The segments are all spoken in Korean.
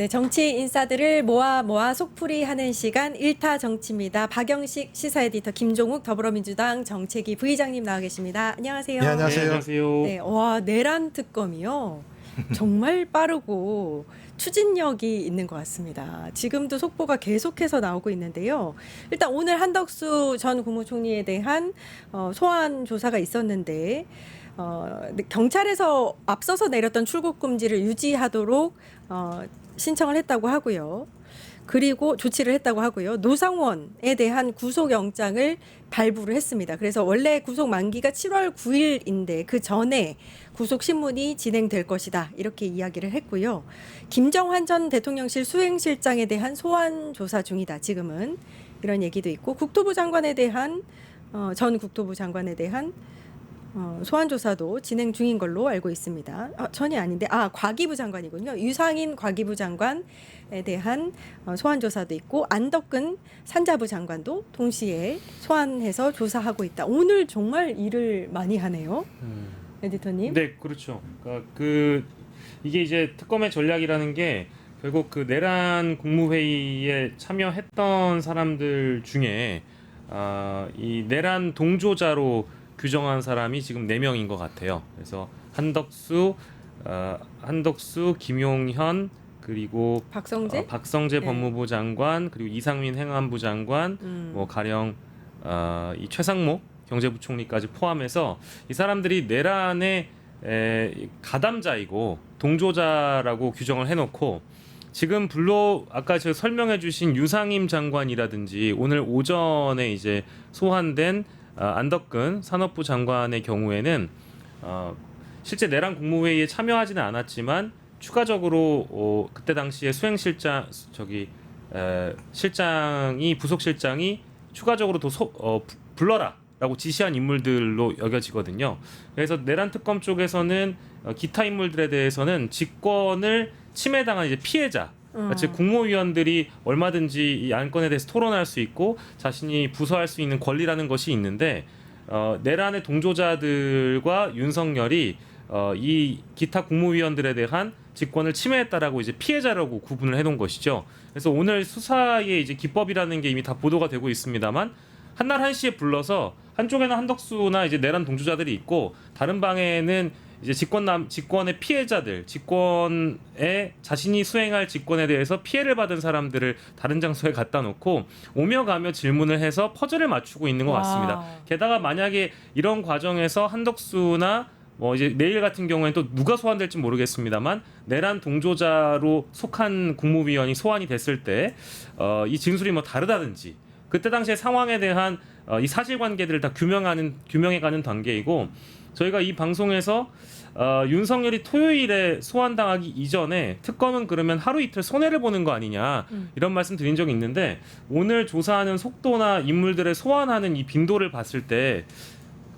네, 정치 인사들을 모아 속풀이하는 시간 1타 정치입니다. 박영식 시사 에디터, 김종욱 더불어민주당 정책위 부의장님 나와 계십니다. 안녕하세요. 네, 안녕하세요. 네, 안녕하세요. 네, 와, 내란 특검이요. 정말 빠르고 추진력이 있는 것 같습니다. 지금도 속보가 계속해서 나오고 있는데요. 일단 오늘 한덕수 전 국무총리에 대한 소환 조사가 있었는데 경찰에서 앞서서 내렸던 출국 금지를 유지하도록 신청을 했다고 하고요. 그리고 조치를 했다고 하고요. 노상원에 대한 구속영장을 발부를 했습니다. 그래서 원래 구속 만기가 7월 9일인데 그 전에 구속 신문이 진행될 것이다. 이렇게 이야기를 했고요. 김정환 전 대통령실 수행실장에 대한 소환 조사 중이다. 지금은 이런 얘기도 있고 국토부 장관에 대한 전 국토부 장관에 대한 소환 조사도 진행 중인 걸로 알고 있습니다. 전이 아닌데 과기부 장관이군요. 유상인 과기부 장관에 대한 소환 조사도 있고 안덕근 산자부 장관도 동시에 소환해서 조사하고 있다. 오늘 정말 일을 많이 하네요. 에디터님. 네, 그렇죠. 그러니까 이게 이제 특검의 전략이라는 게 결국 그 내란 국무회의에 참여했던 사람들 중에 이 내란 동조자로 규정한 사람이 지금 4명인 것 같아요. 그래서 한덕수, 김용현, 그리고 박성재 네. 법무부 장관, 그리고 이상민 행안부 장관, 뭐 가령 이 최상목 경제부총리까지 포함해서 이 사람들이 내란의 가담자이고 동조자라고 규정을 해놓고 지금 아까 제가 설명해주신 유상임 장관이라든지 오늘 오전에 이제 소환된 안덕근 산업부 장관의 경우에는 실제 내란 국무회의에 참여하지는 않았지만 추가적으로 그때 당시에 수행실장 부속실장이 추가적으로 불러라라고 지시한 인물들로 여겨지거든요. 그래서 내란 특검 쪽에서는 기타 인물들에 대해서는 직권을 침해당한 이제 피해자. 즉 국무위원들이 얼마든지 이 안건에 대해서 토론할 수 있고 자신이 부서할 수 있는 권리라는 것이 있는데 내란의 동조자들과 윤석열이 이 기타 국무위원들에 대한 직권을 침해했다라고 이제 피해자라고 구분을 해놓은 것이죠. 그래서 오늘 수사의 이제 기법이라는 게 이미 다 보도가 되고 있습니다만 한날 한시에 불러서 한쪽에는 한덕수나 이제 내란 동조자들이 있고 다른 방에는 이제 직권의 피해자들, 직권에 자신이 수행할 직권에 대해서 피해를 받은 사람들을 다른 장소에 갖다 놓고 오며 가며 질문을 해서 퍼즐을 맞추고 있는 것 같습니다. 게다가 만약에 이런 과정에서 한덕수나 뭐 이제 내일 같은 경우에는 또 누가 소환될지 모르겠습니다만 내란 동조자로 속한 국무위원이 소환이 됐을 때 이 진술이 뭐 다르다든지 그때 당시의 상황에 대한 이 사실관계들을 다 규명해가는 단계이고 저희가 이 방송에서 윤석열이 토요일에 소환당하기 이전에 특검은 그러면 하루 이틀 손해를 보는 거 아니냐 이런 말씀 드린 적이 있는데 오늘 조사하는 속도나 인물들의 소환하는 이 빈도를 봤을 때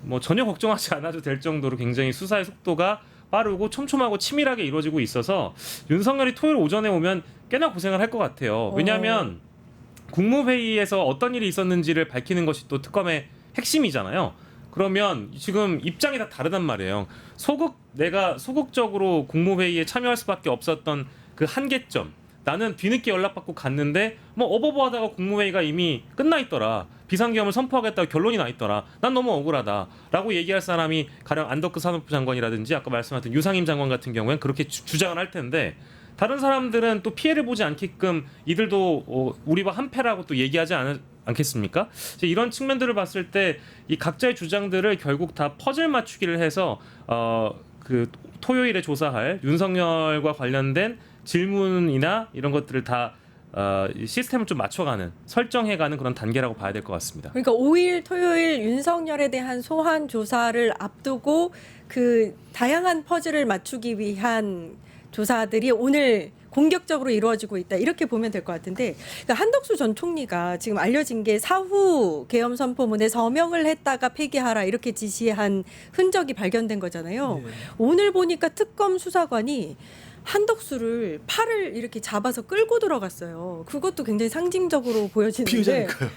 뭐 전혀 걱정하지 않아도 될 정도로 굉장히 수사의 속도가 빠르고 촘촘하고 치밀하게 이루어지고 있어서 윤석열이 토요일 오전에 오면 꽤나 고생을 할 것 같아요. 왜냐하면 국무회의에서 어떤 일이 있었는지를 밝히는 것이 또 특검의 핵심이잖아요. 그러면 지금 입장이 다 다르단 말이에요. 내가 소극적으로 국무회의에 참여할 수밖에 없었던 그 한계점. 나는 뒤늦게 연락받고 갔는데 뭐 어버버하다가 국무회의가 이미 끝나 있더라. 비상계엄을 선포하겠다고 결론이 나 있더라. 난 너무 억울하다라고 얘기할 사람이 가령 안덕근 산업부 장관이라든지 아까 말씀하신 유상임 장관 같은 경우에는 그렇게 주장을 할 텐데 다른 사람들은 또 피해를 보지 않게끔 이들도 우리와 한패라고 또 얘기하지 않겠습니까? 이런 측면들을 봤을 때 이 각자의 주장들을 결국 다 퍼즐 맞추기를 해서 그 토요일에 조사할 윤석열과 관련된 질문이나 이런 것들을 다 시스템을 좀 맞춰가는 설정해가는 그런 단계라고 봐야 될 것 같습니다. 그러니까 5일 토요일 윤석열에 대한 소환 조사를 앞두고 그 다양한 퍼즐을 맞추기 위한 조사들이 오늘 공격적으로 이루어지고 있다 이렇게 보면 될 것 같은데 그러니까 한덕수 전 총리가 지금 알려진 게 사후 계엄 선포문에 서명을 했다가 폐기하라 이렇게 지시한 흔적이 발견된 거잖아요. 네. 오늘 보니까 특검 수사관이 한덕수를 팔을 이렇게 잡아서 끌고 들어갔어요. 그것도 굉장히 상징적으로 보여지는데. 피의자니까요.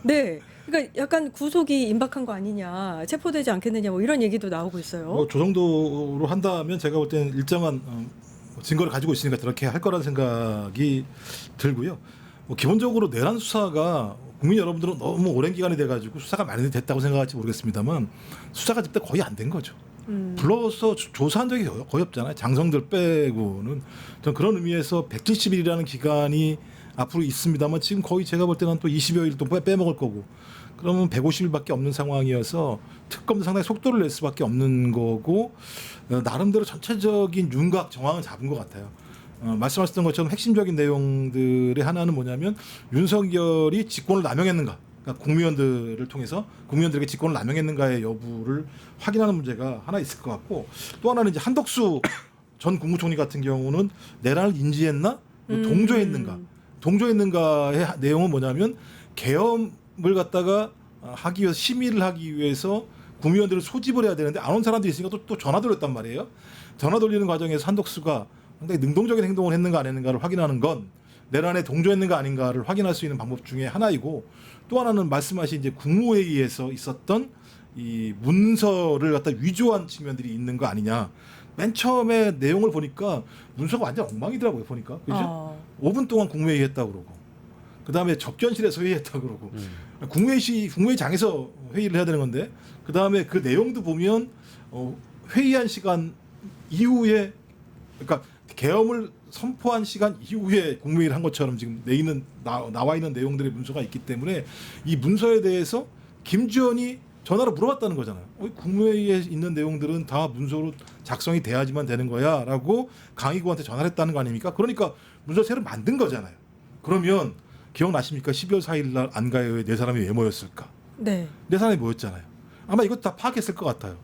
네. 그러니까 약간 구속이 임박한 거 아니냐, 체포되지 않겠느냐 뭐 이런 얘기도 나오고 있어요. 뭐 저 정도로 한다면 제가 볼 때는 일정한 증거를 가지고 있으니까 저렇게 할 거라는 생각이 들고요. 기본적으로 내란 수사가 국민 여러분들은 너무 오랜 기간이 돼가지고 수사가 많이 됐다고 생각할지 모르겠습니다만 수사가 그때 거의 안 된 거죠. 불러서 조사한 적이 거의 없잖아요. 장성들 빼고는. 전 그런 의미에서 170일이라는 기간이 앞으로 있습니다만 지금 거의 제가 볼 때는 또 20여 일 동안 빼먹을 거고 그러면 150일밖에 없는 상황이어서 특검도 상당히 속도를 낼 수밖에 없는 거고 나름대로 전체적인 윤곽 정황은 잡은 것 같아요. 말씀하셨던 것처럼 핵심적인 내용들의 하나는 뭐냐면 윤석열이 직권을 남용했는가, 그러니까 국무위원들을 통해서 국무위원들에게 직권을 남용했는가의 여부를 확인하는 문제가 하나 있을 것 같고 또 하나는 이제 한덕수 전 국무총리 같은 경우는 내란을 인지했나, 동조했는가의 내용은 뭐냐면 계엄을 갖다가 하기 위해서 심의를 하기 위해서 국무위원들을 소집을 해야 되는데 안 온 사람들이 있으니까 또 전화 돌렸단 말이에요. 전화 돌리는 과정에서 한덕수가 상당히 능동적인 행동을 했는가 안 했는가를 확인하는 건 내란에 동조했는가 아닌가를 확인할 수 있는 방법 중에 하나이고 또 하나는 말씀하신 이제 국무회의에서 있었던 이 문서를 갖다 위조한 측면들이 있는 거 아니냐. 맨 처음에 내용을 보니까 문서가 완전 엉망이더라고요. 보니까 그죠? 5분 동안 국무회의 했다고 그러고 그다음에 접견실에서 회의했다고 그러고 국무회의장에서 회의를 해야 되는 건데 그다음에 그 내용도 보면 회의한 시간 이후에 그러니까 계엄을 선포한 시간 이후에 국무회의를 한 것처럼 지금 나와 있는 내용들의 문서가 있기 때문에 이 문서에 대해서 김지원이 전화로 물어봤다는 거잖아요. 국무회의에 있는 내용들은 다 문서로 작성이 돼야지만 되는 거야라고 강희구한테 전화를 했다는 거 아닙니까? 그러니까 문서 새로 만든 거잖아요. 그러면 기억나십니까? 12월 4일 날 안가요에 네 사람이 왜 모였을까? 네. 네 사람이 모였잖아요. 아마 이것도 다 파악했을 것 같아요.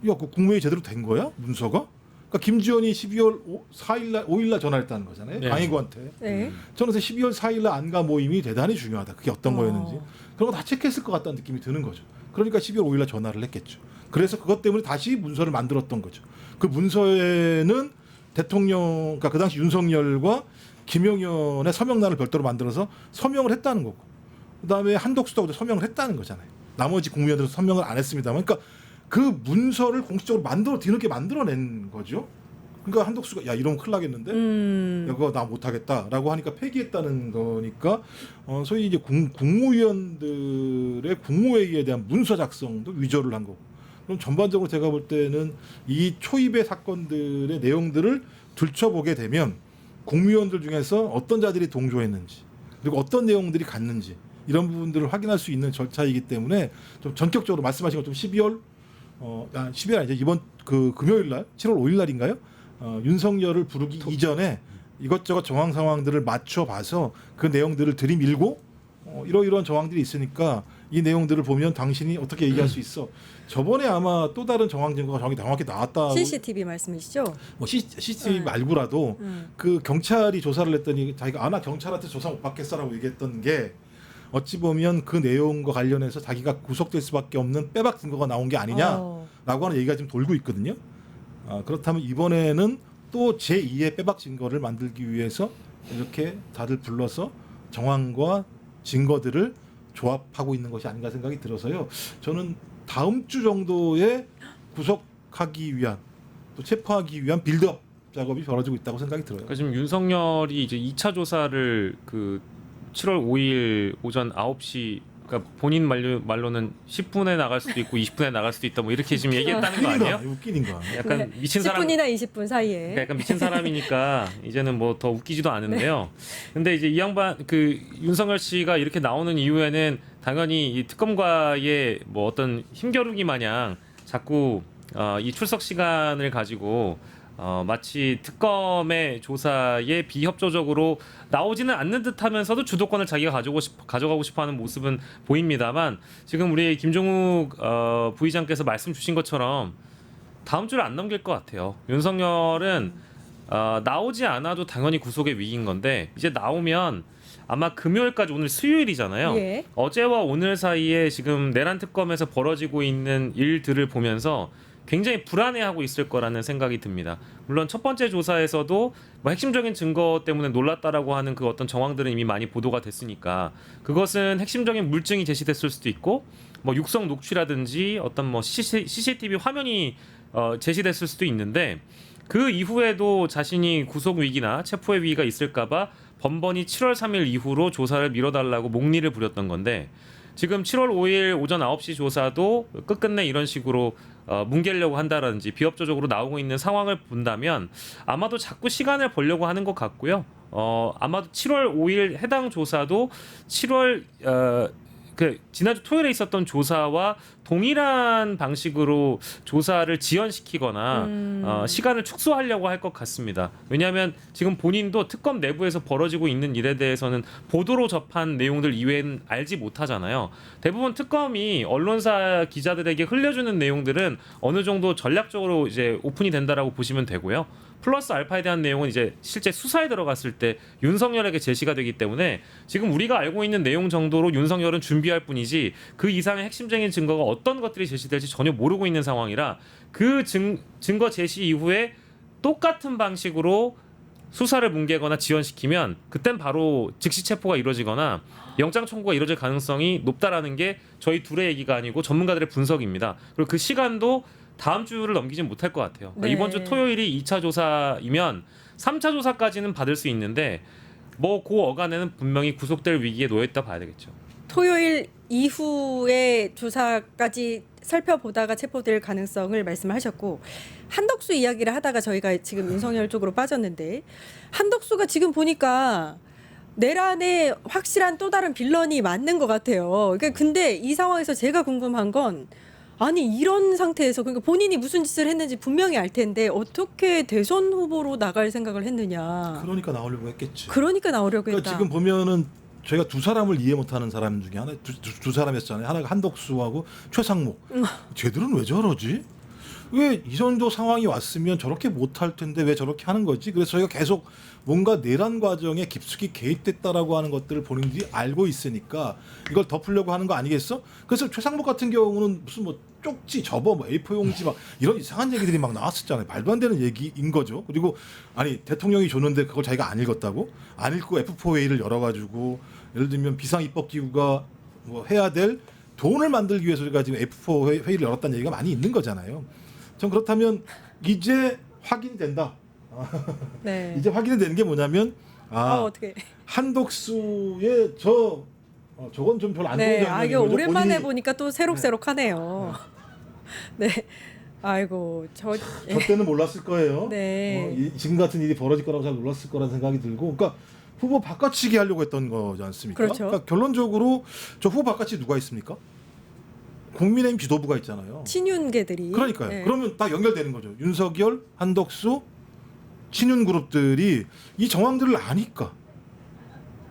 야, 그 국무회의 제대로 된 거야? 문서가? 그러니까 김지원이 12월 4일 날 5일 날 전화했다는 거잖아요. 네. 강희구한테. 네. 저는 12월 4일 날 안가 모임이 대단히 중요하다. 그게 어떤 거였는지. 그런 거 다 체크했을 것 같다는 느낌이 드는 거죠. 그러니까 12월 5일 날 전화를 했겠죠. 그래서 그것 때문에 다시 문서를 만들었던 거죠. 그 문서에는 대통령, 그러니까 그 당시 윤석열과 김용현의 서명란을 별도로 만들어서 서명을 했다는 거고, 그다음에 한덕수도 서명을 했다는 거잖아요. 나머지 국무위원들은 서명을 안 했습니다만, 그러니까 그 문서를 공식적으로 뒤늦게 만들어낸 거죠. 그러니까 한덕수가 야 이러면 큰일 나겠는데, 이거 나 못하겠다라고 하니까 폐기했다는 거니까, 소위 이제 국무위원들의 국무회의에 대한 문서 작성도 위조를 한 거고. 그럼 전반적으로 제가 볼 때는 이 초입의 사건들의 내용들을 들춰보게 되면 국무위원들 중에서 어떤 자들이 동조했는지 그리고 어떤 내용들이 갔는지 이런 부분들을 확인할 수 있는 절차이기 때문에 좀 전격적으로 말씀하신 것처럼 12월 12월 아니죠. 이번 그 금요일 날 7월 5일 날인가요? 윤석열을 부르기 이전에 이것저것 정황 상황들을 맞춰 봐서 그 내용들을 들이밀고 이러이러한 정황들이 있으니까 이 내용들을 보면 당신이 어떻게 얘기할 수 있어. 저번에 아마 또 다른 정황 증거가 정확히 나왔다고. CCTV 말씀이시죠? 뭐 CCTV 말고라도 그 경찰이 조사를 했더니 자기가 나 경찰한테 조사 못 받겠어라고 얘기했던 게 어찌 보면 그 내용과 관련해서 자기가 구속될 수밖에 없는 빼박 증거가 나온 게 아니냐라고 하는 얘기가 지금 돌고 있거든요. 그렇다면 이번에는 또 제2의 빼박 증거를 만들기 위해서 이렇게 다들 불러서 정황과 증거들을 조합하고 있는 것이 아닌가 생각이 들어서요. 저는 다음 주 정도에 구속하기 위한 또 체포하기 위한 빌드업 작업이 벌어지고 있다고 생각이 들어요. 그러니까 지금 윤석열이 이제 2차 조사를 그 7월 5일 오전 9시 그러니까 본인 말로는 10분에 나갈 수도 있고 20분에 나갈 수도 있다 뭐 이렇게 지금 얘기했다는 거 아니에요? 웃기는 거야. 약간 미친 사람 10분이나 20분 사이에. 그러니까 약간 미친 사람이니까 이제는 뭐 더 웃기지도 않은데요. 근데 이제 이 양반 그 윤석열 씨가 이렇게 나오는 이유에는 당연히 이 특검과의 뭐 어떤 힘겨루기 마냥 자꾸 이 출석 시간을 가지고 마치 특검의 조사에 비협조적으로 나오지는 않는 듯하면서도 주도권을 자기가 가져가고 싶어하는 모습은 보입니다만 지금 우리 김종욱 부의장께서 말씀 주신 것처럼 다음 주를 안 넘길 것 같아요. 윤석열은 나오지 않아도 당연히 구속의 위기인 건데 이제 나오면 아마 금요일까지 오늘 수요일이잖아요. 예. 어제와 오늘 사이에 지금 내란 특검에서 벌어지고 있는 일들을 보면서 굉장히 불안해하고 있을 거라는 생각이 듭니다. 물론 첫 번째 조사에서도 뭐 핵심적인 증거 때문에 놀랐다라고 하는 그 어떤 정황들은 이미 많이 보도가 됐으니까 그것은 핵심적인 물증이 제시됐을 수도 있고 뭐 육성 녹취라든지 어떤 뭐 CCTV 화면이 제시됐을 수도 있는데 그 이후에도 자신이 구속 위기나 체포의 위기가 있을까봐 번번이 7월 3일 이후로 조사를 미뤄달라고 목리를 부렸던 건데 지금 7월 5일 오전 9시 조사도 끝끝내 이런 식으로 뭉개려고 한다든지 비협조적으로 나오고 있는 상황을 본다면 아마도 자꾸 시간을 벌려고 하는 것 같고요. 아마도 7월 5일 해당 조사도 7월 그 지난주 토요일에 있었던 조사와 동일한 방식으로 조사를 지연시키거나 시간을 축소하려고 할 것 같습니다. 왜냐하면 지금 본인도 특검 내부에서 벌어지고 있는 일에 대해서는 보도로 접한 내용들 이외에는 알지 못하잖아요. 대부분 특검이 언론사 기자들에게 흘려주는 내용들은 어느 정도 전략적으로 이제 오픈이 된다라고 보시면 되고요. 플러스 알파에 대한 내용은 이제 실제 수사에 들어갔을 때 윤석열에게 제시가 되기 때문에 지금 우리가 알고 있는 내용 정도로 윤석열은 준비할 뿐이지 그 이상의 핵심적인 증거가 어떤 것들이 제시될지 전혀 모르고 있는 상황이라 그 증거 제시 이후에 똑같은 방식으로 수사를 뭉개거나 지연시키면 그땐 바로 즉시 체포가 이루어지거나 영장 청구가 이루어질 가능성이 높다라는 게 저희 둘의 얘기가 아니고 전문가들의 분석입니다. 그리고 그 시간도 다음 주를 넘기진 못할 것 같아요. 그러니까 네. 이번 주 토요일이 2차 조사이면 3차 조사까지는 받을 수 있는데 뭐 그 어간에는 분명히 구속될 위기에 놓여 있다 봐야 되겠죠. 토요일 이후에 조사까지 살펴보다가 체포될 가능성을 말씀하셨고 한덕수 이야기를 하다가 저희가 지금 윤석열 쪽으로 빠졌는데 한덕수가 지금 보니까 내란에 확실한 또 다른 빌런이 맞는 것 같아요. 그러니까 근데 이 상황에서 제가 궁금한 건 아니 이런 상태에서 그러니까 본인이 무슨 짓을 했는지 분명히 알 텐데 어떻게 대선 후보로 나갈 생각을 했느냐. 그러니까 나오려고 했겠지. 그러니까 나오려고 그러니까 했다. 지금 보면은 저희가 두 사람을 이해 못하는 사람 중에 하나 두 사람이었잖아요. 하나가 한덕수하고 최상목. 쟤들은 왜 저러지? 왜 이 정도 상황이 왔으면 저렇게 못할 텐데 왜 저렇게 하는 거지? 그래서 저희가 계속 뭔가 내란 과정에 깊숙이 개입됐다라고 하는 것들을 본인들이 알고 있으니까 이걸 덮으려고 하는 거 아니겠어? 그래서 최상목 같은 경우는 무슨 뭐 쪽지 접어 뭐 A4 용지 막 이런 이상한 얘기들이 막 나왔었잖아요. 말도 안 되는 얘기인 거죠. 그리고 아니 대통령이 줬는데 그걸 자기가 안 읽었다고? 안 읽고 F4 회의를 열어가지고 예를 들면 비상입법기구가 뭐 해야 될 돈을 만들기 위해서 우리가 지금 F4 회의를 열었다는 얘기가 많이 있는 거잖아요. 전 그렇다면 이제 확인이 된다. 네. 이제 확인이 되는 게 뭐냐면 어떻게? 한덕수의 저건 좀 별로 안 좋은 네. 장면인 아 이거 거죠. 오랜만에 본인이- 보니까 또 새록새록하네요. 네. 아이고 저 저 때는 몰랐을 거예요. 네. 지금 같은 일이 벌어질 거라고 잘 몰랐을 거라는 생각이 들고, 그러니까 후보 바꿔치기 하려고 했던 거지 않습니까? 그렇죠. 그러니까 결론적으로 저 후보 바꿔치기 누가 있습니까? 국민의힘 지도부가 있잖아요. 친윤계들이. 그러니까요. 네. 그러면 딱 연결되는 거죠. 윤석열, 한덕수, 친윤 그룹들이 이 정황들을 아니까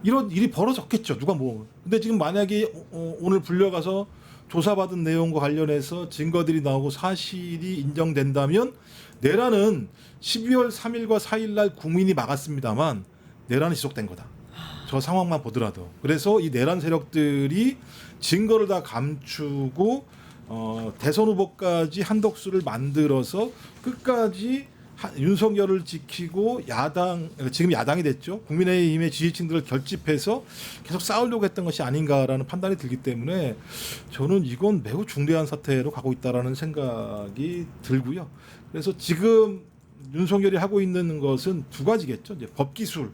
이런 일이 벌어졌겠죠. 누가 뭐. 근데 지금 만약에 오늘 불려가서 조사받은 내용과 관련해서 증거들이 나오고 사실이 인정된다면 내란은 12월 3일과 4일 날 국민이 막았습니다만 내란은 지속된 거다. 저 상황만 보더라도. 그래서 이 내란 세력들이 증거를 다 감추고 대선 후보까지 한덕수를 만들어서 끝까지 윤석열을 지키고 지금 야당이 됐죠. 국민의힘의 지지층들을 결집해서 계속 싸우려고 했던 것이 아닌가라는 판단이 들기 때문에 저는 이건 매우 중대한 사태로 가고 있다라는 생각이 들고요. 그래서 지금 윤석열이 하고 있는 것은 두 가지겠죠. 이제 법기술을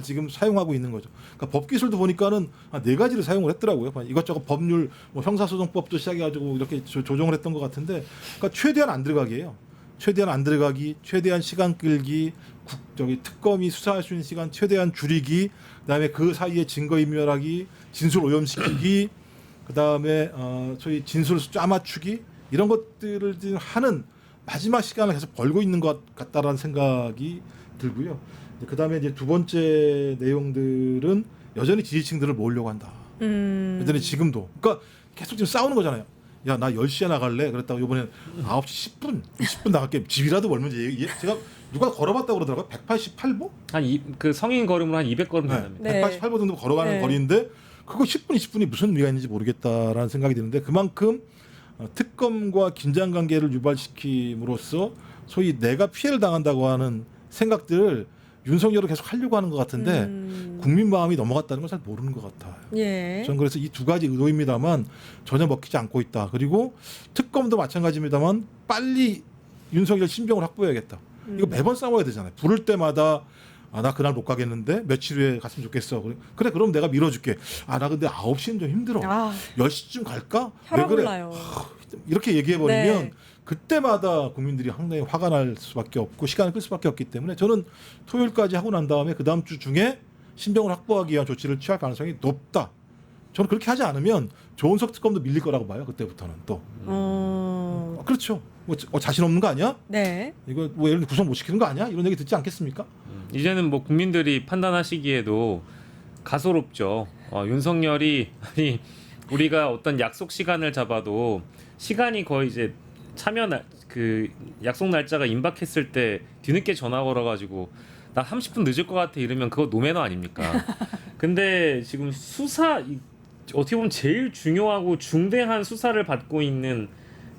지금 사용하고 있는 거죠. 그러니까 법기술도 보니까는 네 가지를 사용을 했더라고요. 이것저것 법률, 뭐 형사소송법도 시작해가지고 이렇게 조정을 했던 것 같은데, 그러니까 최대한 안 들어가게요. 최대한 안 들어가기, 최대한 시간 끌기, 특검이 수사할 수 있는 시간 최대한 줄이기, 그다음에 그 사이에 증거 인멸하기, 진술 오염시키기, 그다음에 소위 진술 짜맞추기 이런 것들을 지금 하는 마지막 시간을 계속 벌고 있는 것 같다라는 생각이 들고요. 그다음에 이제 두 번째 내용들은 여전히 지지층들을 모으려고 한다. 여전히 지금도. 그러니까 계속 지금 싸우는 거잖아요. 야, 나 10시에 나갈래. 그랬다가 이번엔 9시 10분, 20분 나갈게. 집이라도 멀면 제가 누가 걸어봤다고 그러더라고요. 188보? 그 성인 걸음으로 한 200걸음 네. 된답니다. 네. 188보 정도 걸어가는 네. 거리인데 그거 10분, 20분이 무슨 의미가 있는지 모르겠다라는 생각이 드는데 그만큼 특검과 긴장 관계를 유발시킴으로써 소위 내가 피해를 당한다고 하는 생각들을 윤석열을 계속 하려고 하는 것 같은데 국민 마음이 넘어갔다는 걸 잘 모르는 것 같아요. 예. 저는 그래서 이 두 가지 의도입니다만 전혀 먹히지 않고 있다. 그리고 특검도 마찬가지입니다만 빨리 윤석열 신병을 확보해야겠다. 이거 매번 싸워야 되잖아요. 부를 때마다 나 그날 못 가겠는데 며칠 후에 갔으면 좋겠어. 그래 그럼 내가 밀어줄게. 나 근데 9시는 좀 힘들어. 10시쯤 갈까? 왜 그래? 혈압올라요. 이렇게 얘기해버리면 네. 그때마다 국민들이 상당히 화가 날 수밖에 없고 시간을 끌 수밖에 없기 때문에 저는 토요일까지 하고 난 다음에 그 다음 주 중에 신병을 확보하기 위한 조치를 취할 가능성이 높다. 저는 그렇게 하지 않으면 조은석 특검도 밀릴 거라고 봐요. 그때부터는 또. 그렇죠. 뭐 자신 없는 거 아니야? 네. 이거 뭐 예를 들어 구속 못 시키는 거 아니야? 이런 얘기 듣지 않겠습니까? 이제는 뭐 국민들이 판단하시기에도 가소롭죠. 윤석열이 아니 우리가 어떤 약속 시간을 잡아도 시간이 거의 이제 그 약속 날짜가 임박했을 때 뒤늦게 전화 걸어가지고 나 30분 늦을 것 같아 이러면 그거 노매너 아닙니까? 근데 지금 어떻게 보면 제일 중요하고 중대한 수사를 받고 있는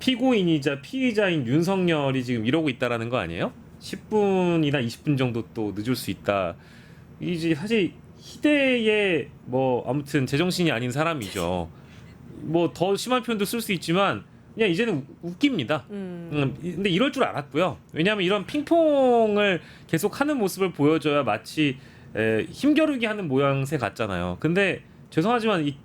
피고인이자 피의자인 윤석열이 지금 이러고 있다라는 거 아니에요? 10분이나 20분 정도 또 늦을 수 있다. 이제 사실 희대의 뭐 아무튼 제정신이 아닌 사람이죠. 뭐 더 심한 표현도 쓸 수 있지만 그냥 이제는 웃깁니다. 근데 이럴 줄 알았고요. 왜냐하면 이런 핑퐁을 계속 하는 모습을 보여줘야 마치 힘겨루기 하는 모양새 같잖아요. 근데 죄송하지만 이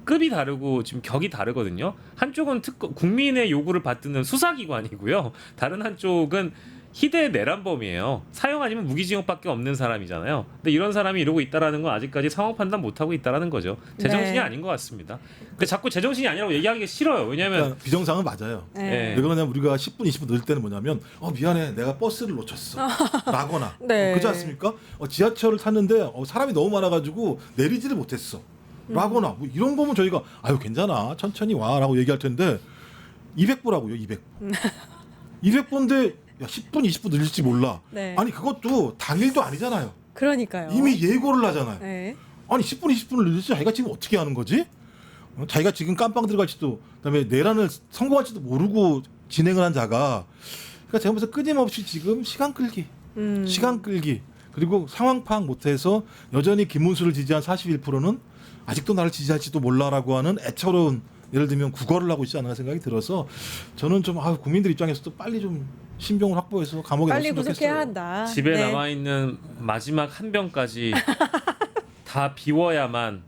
급이 다르고 지금 격이 다르거든요. 한쪽은 국민의 요구를 받드는 수사기관이고요. 다른 한쪽은 희대의 내란범이에요. 사형 아니면 무기징역밖에 없는 사람이잖아요. 근데 이런 사람이 이러고 있다라는 건 아직까지 상황 판단 못하고 있다라는 거죠. 제정신이 네. 아닌 것 같습니다. 근데 자꾸 제정신이 아니라고 얘기하기 싫어요. 왜냐하면 그러니까 비정상은 맞아요. 네. 왜 그러냐면 우리가 10분, 20분 늦을 때는 뭐냐면 미안해 내가 버스를 놓쳤어 라거나 네. 그렇지 않습니까? 지하철을 탔는데 사람이 너무 많아가지고 내리지를 못했어 라거나 뭐 이런 거면 저희가 아유 괜찮아 천천히 와 라고 얘기할 텐데 200부라고요 200부 200부인데 야 10분 20분 늦을지 몰라. 네. 아니 그것도 당일도 아니잖아요. 그러니까요. 이미 예고를 하잖아요. 네. 아니 10분 20분을 늦을지 자기가 지금 어떻게 하는 거지? 자기가 지금 깜빵 들어갈지도 그다음에 내란을 성공할지도 모르고 진행을 한 자가 그러니까 제가 보면서 끊임없이 지금 시간 끌기 그리고 상황 파악 못해서 여전히 김문수를 지지한 41%는 아직도 나를 지지할지도 몰라라고 하는 애처로운 예를 들면 국어를 하고 있지 않나 생각이 들어서 저는 좀 국민들 입장에서도 빨리 좀 신병을 확보해서 감옥에 빨리 넣었으면 구속해야 좋겠어요. 한다. 집에 네. 남아 있는 마지막 한 병까지 다 비워야만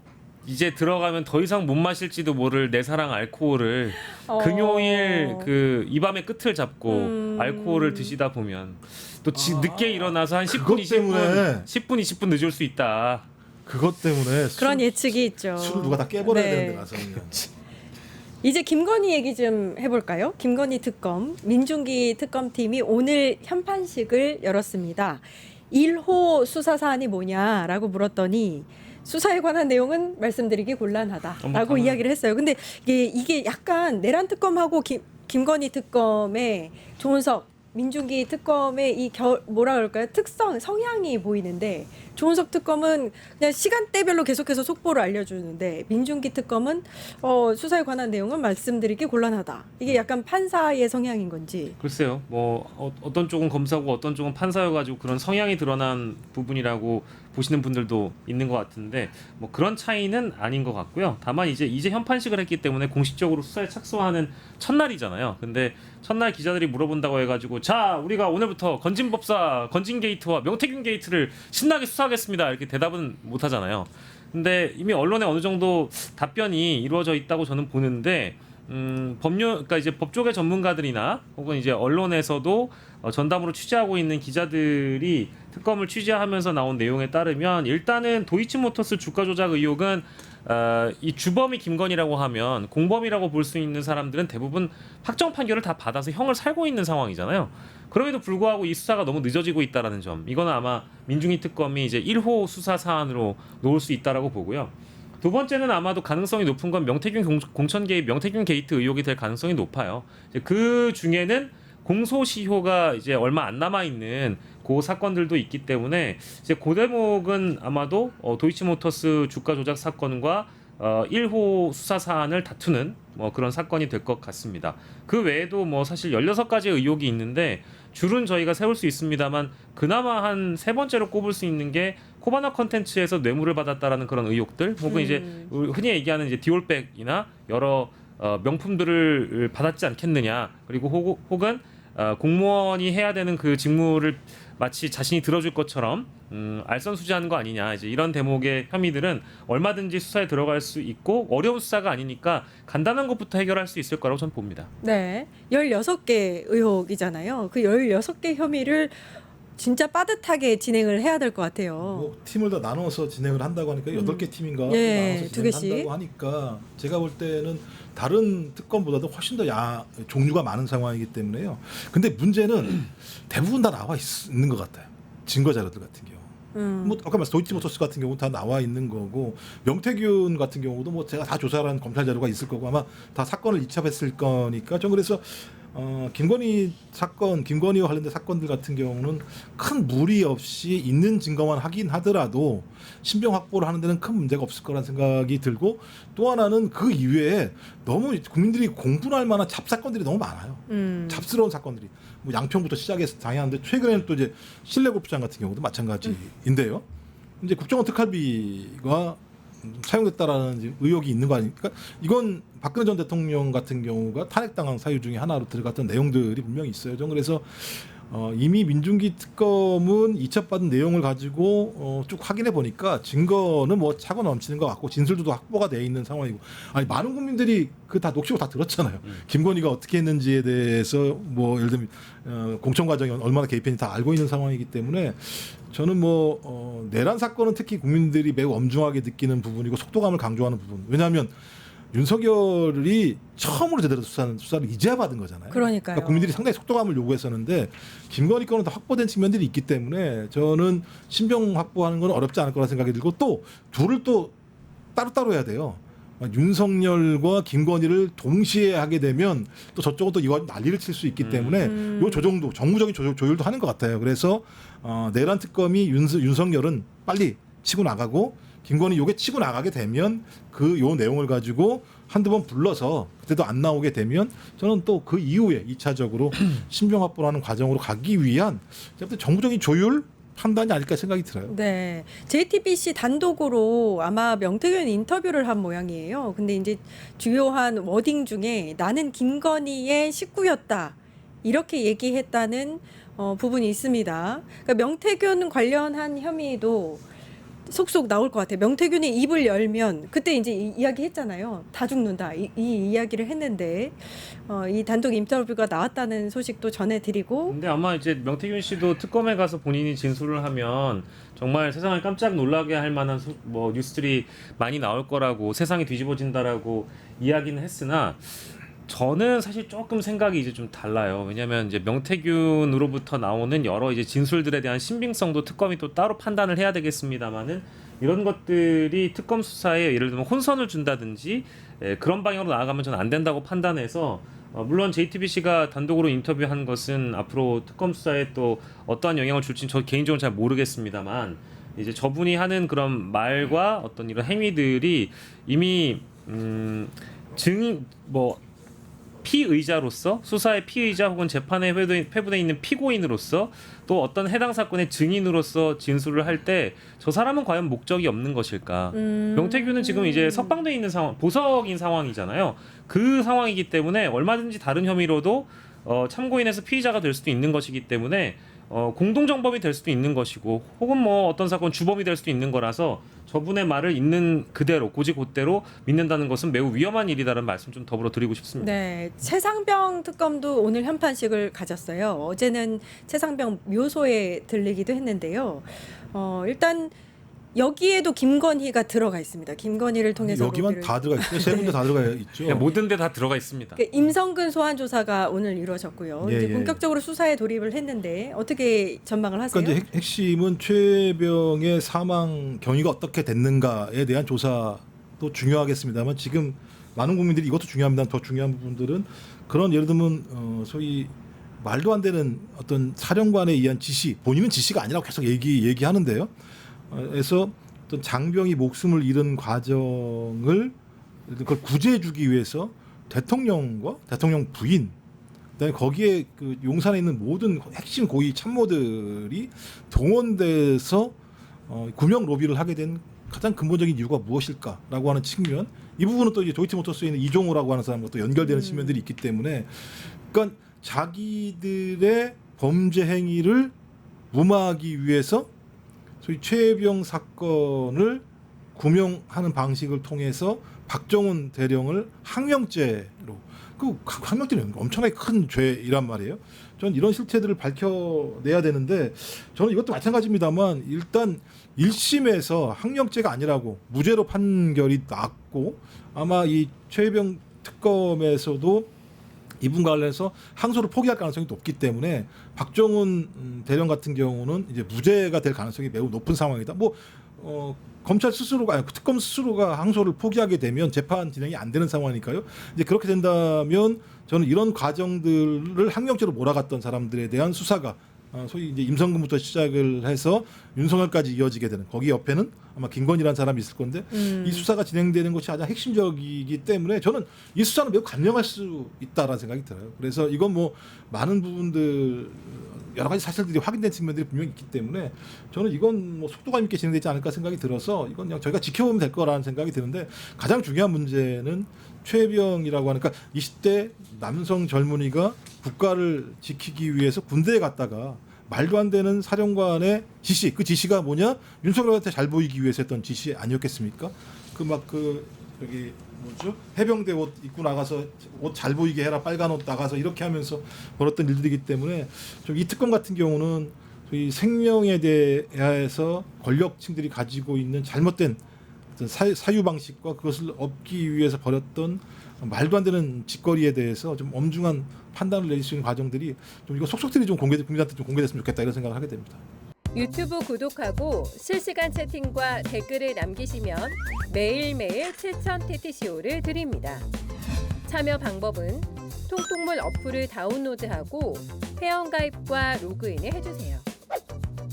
이제 들어가면 더 이상 못 마실지도 모를 내 사랑 알코올을 금요일 그 이 밤의 끝을 잡고 알코올을 드시다 보면 또 늦게 일어나서 한 10분 그것 20분 때문에. 10분 20분 늦을 수 있다. 그것 때문에 그런 예측이 있죠. 술을 누가 다 깨버려야 네. 되는데 가서 그냥. 이제 김건희 얘기 좀 해볼까요? 김건희 특검, 민중기 특검팀이 오늘 현판식을 열었습니다. 1호 수사 사안이 뭐냐라고 물었더니 수사에 관한 내용은 말씀드리기 곤란하다라고 이야기를 했어요. 근데 이게 약간 내란 특검하고 김건희 특검의 조은석 민중기 특검의 뭐라 그럴까요? 성향이 보이는데 조은석 특검은 그냥 시간대별로 계속해서 속보를 알려주는데 민중기 특검은 수사에 관한 내용은 말씀드리기 곤란하다. 이게 약간 판사의 성향인 건지. 글쎄요. 뭐 어떤 쪽은 검사고 어떤 쪽은 판사여가지고 그런 성향이 드러난 부분이라고 보시는 분들도 있는 것 같은데 뭐 그런 차이는 아닌 것 같고요. 다만 이제 현판식을 했기 때문에 공식적으로 수사에 착수하는 첫날이잖아요. 근데 첫날 기자들이 물어본다고 해가지고 자 우리가 오늘부터 건진법사 건진게이트와 명태균 게이트를 신나게 수사하겠습니다 이렇게 대답은 못하잖아요. 근데 이미 언론에 어느 정도 답변이 이루어져 있다고 저는 보는데 그러니까 이제 법조계 전문가들이나 혹은 이제 언론에서도 전담으로 취재하고 있는 기자들이 특검을 취재하면서 나온 내용에 따르면 일단은 도이치모터스 주가 조작 의혹은 이 주범이 김건희라고 하면 공범이라고 볼 수 있는 사람들은 대부분 확정 판결을 다 받아서 형을 살고 있는 상황이잖아요. 그럼에도 불구하고 이 수사가 너무 늦어지고 있다라는 점, 이거는 아마 민중희 특검이 이제 1호 수사 사안으로 놓을 수 있다라고 보고요. 두 번째는 아마도 가능성이 높은 건 명태균 공천 개입, 명태균 게이트 의혹이 될 가능성이 높아요. 이제 그 중에는 공소시효가 이제 얼마 안 남아 있는 그 사건들도 있기 때문에 이제 그 대목은 아마도 도이치모터스 주가 조작 사건과 1호 수사 사안을 다투는 뭐 그런 사건이 될 것 같습니다. 그 외에도 뭐 사실 16가지의 의혹이 있는데 줄은 저희가 세울 수 있습니다만 그나마 한 세 번째로 꼽을 수 있는 게 코바나 컨텐츠에서 뇌물을 받았다라는 그런 의혹들 혹은 이제 흔히 얘기하는 이제 디올백이나 여러 명품들을 받았지 않겠느냐 그리고 혹은 공무원이 해야 되는 그 직무를 마치 자신이 들어줄 것처럼 알선수재하는 거 아니냐, 이제 이런 대목의 혐의들은 얼마든지 수사에 들어갈 수 있고 어려운 수사가 아니니까 간단한 것부터 해결할 수 있을 거라고 저는 봅니다. 네. 16개 의혹이잖아요. 그 16개 혐의를 진짜 빠듯하게 진행을 해야 될 것 같아요. 뭐 팀을 다 나눠서 진행을 한다고 하니까 8개 팀인가 예, 나눠서 두 개씩. 진행한다고 하니까 제가 볼 때는 다른 특검보다도 훨씬 더 종류가 많은 상황이기 때문에요. 근데 문제는 대부분 다 나와 있는 것 같아요. 증거 자료들 같은 경우. 뭐 아까 말씀 도이치모터스 같은 경우 다 나와 있는 거고, 명태균 같은 경우도 뭐 제가 다 조사한 검찰 자료가 있을 거고 아마 다 사건을 이첩했을 거니까 좀 그래서 김건희 사건, 김건희와 관련된 사건들 같은 경우는 큰 무리 없이 있는 증거만 하긴 하더라도 신병 확보를 하는 데는 큰 문제가 없을 거라는 생각이 들고, 또 하나는 그 이외에 너무 국민들이 공분할 만한 잡사건들이 너무 많아요. 잡스러운 사건들이 뭐 양평부터 시작해서 다양한데, 최근에는 또 이제 실내 골프장 같은 경우도 마찬가지인데요. 이제 국정원 특활비가 사용됐다라는 이제 의혹이 있는 거 아닙니까? 이건 박근혜 전 대통령 같은 경우가 탄핵당한 사유 중에 하나로 들어갔던 내용들이 분명히 있어요. 좀 그래서 이미 민중기 특검은 이첩받은 내용을 가지고 쭉 확인해 보니까 증거는 뭐 차고 넘치는 것 같고 진술도 확보가 돼 있는 상황이고, 아니 많은 국민들이 그 다 녹취록 다 들었잖아요. 김건희가 어떻게 했는지에 대해서 뭐 예를 들면 공천 과정이 얼마나 개입했는지 다 알고 있는 상황이기 때문에 저는 뭐 내란 사건은 특히 국민들이 매우 엄중하게 느끼는 부분이고 속도감을 강조하는 부분. 왜냐하면 윤석열이 처음으로 제대로 수사를 이제야 받은 거잖아요. 그러니까요. 국민들이 상당히 속도감을 요구했었는데 김건희 건은 다 확보된 측면들이 있기 때문에 저는 신병 확보하는 건 어렵지 않을 거라 생각이 들고, 또 둘을 또 따로따로 해야 돼요. 윤석열과 김건희를 동시에 하게 되면 또 저쪽은 또 이거 난리를 칠 수 있기 때문에 요 조정도, 정무적인 조율도 하는 것 같아요. 그래서 내란 특검이 윤석열은 빨리 치고 나가고, 김건희 요게 치고 나가게 되면 그 요 내용을 가지고 한두 번 불러서 그때도 안 나오게 되면 저는 또 그 이후에 2차적으로 신병 확보를 하는 과정으로 가기 위한 정부적인 조율 판단이 아닐까 생각이 들어요. 네. JTBC 단독으로 아마 명태균 인터뷰를 한 모양이에요. 근데 이제 주요한 워딩 중에 나는 김건희의 식구였다, 이렇게 얘기했다는 부분이 있습니다. 그러니까 명태균 관련한 혐의도 속속 나올 것 같아요. 명태균이 입을 열면 그때 이제 이야기했잖아요. 다 죽는다, 이 이야기를 했는데 이 단독 인터뷰가 나왔다는 소식도 전해드리고. 근데 아마 이제 명태균 씨도 특검에 가서 본인이 진술을 하면 정말 세상을 깜짝 놀라게 할 만한 뭐 뉴스들이 많이 나올 거라고, 세상이 뒤집어진다라고 이야기는 했으나 저는 사실 조금 생각이 이제 좀 달라요. 왜냐하면 이제 명태균으로부터 나오는 여러 이제 진술들에 대한 신빙성도 특검이 또 따로 판단을 해야 되겠습니다만은, 이런 것들이 특검 수사에 예를 들면 혼선을 준다든지 그런 방향으로 나아가면 저는 안 된다고 판단해서, 물론 JTBC가 단독으로 인터뷰한 것은 앞으로 특검 수사에 또 어떠한 영향을 줄지는 저 개인적으로 잘 모르겠습니다만, 이제 저분이 하는 그런 말과 어떤 이런 행위들이 이미 증인 뭐 피의자로서, 수사의 피의자 혹은 재판에 회부돼 있는 피고인으로서, 또 어떤 해당 사건의 증인으로서 진술을 할 때 저 사람은 과연 목적이 없는 것일까? 명태균은 지금 이제 석방돼 있는 상황, 보석인 상황이잖아요. 그 상황이기 때문에 얼마든지 다른 혐의로도 참고인에서 피의자가 될 수도 있는 것이기 때문에 공동정범이 될 수도 있는 것이고, 혹은 뭐 어떤 사건 주범이 될 수도 있는 거라서 저분의 말을 있는 그대로 고지곧대로 믿는다는 것은 매우 위험한 일이다라는 말씀 좀 더불어 드리고 싶습니다. 네, 최상병 특검도 오늘 현판식을 가졌어요. 어제는 최상병 묘소에 들리기도 했는데요. 일단 여기에도 김건희가 들어가 있습니다. 김건희를 통해서 여기만 로비를- 다 들어가 있어요. 세 군데 다 들어가 있죠. 그냥 모든 데 다 들어가 있습니다. 그 임성근 소환 조사가 오늘 이루어졌고요. 예, 이제 예, 본격적으로 수사에 돌입을 했는데 어떻게 전망을 하세요? 그러니까 이제 핵심은 최병의 사망 경위가 어떻게 됐는가에 대한 조사도 중요하겠습니다만, 지금 많은 국민들이 이것도 중요합니다. 더 중요한 부분들은 그런, 예를 들면 소위 말도 안 되는 어떤 사령관에 의한 지시, 본인은 지시가 아니라고 계속 얘기하는데요. 에서 어떤 장병이 목숨을 잃은 과정을 그걸 구제해주기 위해서 대통령과 대통령 부인, 그다음에 거기에 그 용산에 있는 모든 핵심 고위 참모들이 동원돼서 구명 로비를 하게 된 가장 근본적인 이유가 무엇일까라고 하는 측면, 이 부분은 또 이제 도이치모터스에 있는 이종호라고 하는 사람과 또 연결되는 측면들이 있기 때문에, 그러니까 자기들의 범죄 행위를 무마하기 위해서 소위 최혜병 사건을 구명하는 방식을 통해서 박정훈 대령을 항명죄로, 그 항명죄는 엄청나게 큰 죄이란 말이에요. 저는 이런 실체들을 밝혀내야 되는데, 저는 이것도 마찬가지입니다만 일단 1심에서 항명죄가 아니라고 무죄로 판결이 났고, 아마 이 최혜병 특검에서도 이분과 관련해서 항소를 포기할 가능성이 높기 때문에 박정훈 대령 같은 경우는 이제 무죄가 될 가능성이 매우 높은 상황이다. 검찰 스스로가, 아니, 특검 스스로가 항소를 포기하게 되면 재판 진행이 안 되는 상황이니까요. 이제 그렇게 된다면 저는 이런 과정들을 항명죄로 몰아갔던 사람들에 대한 수사가 소위 이제 임성근부터 시작을 해서 윤석열까지 이어지게 되는, 거기 옆에는 아마 김건희라는 사람이 있을 건데 이 수사가 진행되는 것이 가장 핵심적이기 때문에 저는 이 수사는 매우 간명할 수 있다라는 생각이 들어요. 그래서 이건 뭐 많은 부분들 여러 가지 사실들이 확인된 측면들이 분명히 있기 때문에 저는 이건 뭐 속도감 있게 진행되지 않을까 생각이 들어서 이건 그냥 저희가 지켜보면 될 거라는 생각이 드는데, 가장 중요한 문제는 최혜병이라고 하니까 20대 남성 젊은이가 국가를 지키기 위해서 군대에 갔다가 말도 안 되는 사령관의 지시, 그 지시가 뭐냐? 윤석열한테 잘 보이기 위해서 했던 지시 아니었겠습니까? 여기 뭐죠? 해병대 옷 입고 나가서 옷 잘 보이게 해라, 빨간 옷 나가서 이렇게 하면서 벌었던 일들이기 때문에 좀 이 특검 같은 경우는 이 생명에 대해서 권력층들이 가지고 있는 잘못된 어떤 사유 방식과 그것을 얻기 위해서 벌였던 말도 안 되는 짓거리에 대해서 좀 엄중한 판단을 내릴 수 있는 과정들이 좀 이거 속속들이 좀 국민한테 좀 공개됐으면 좋겠다, 이런 생각을 하게 됩니다. 유튜브 구독하고 실시간 채팅과 댓글을 남기시면 매일매일 실천 TTCO를 드립니다. 참여 방법은 통통물 어플을 다운로드하고 회원가입과 로그인을 해주세요.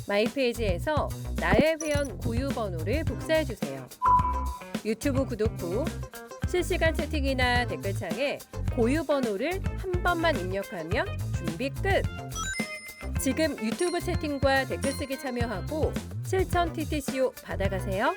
마이페이지에서 나의 회원 고유 번호를 복사해주세요. 유튜브 구독 후 실시간 채팅이나 댓글창에 고유 번호를 한 번만 입력하면 준비 끝! 지금 유튜브 채팅과 댓글 쓰기 참여하고 실천 TTCO 받아가세요.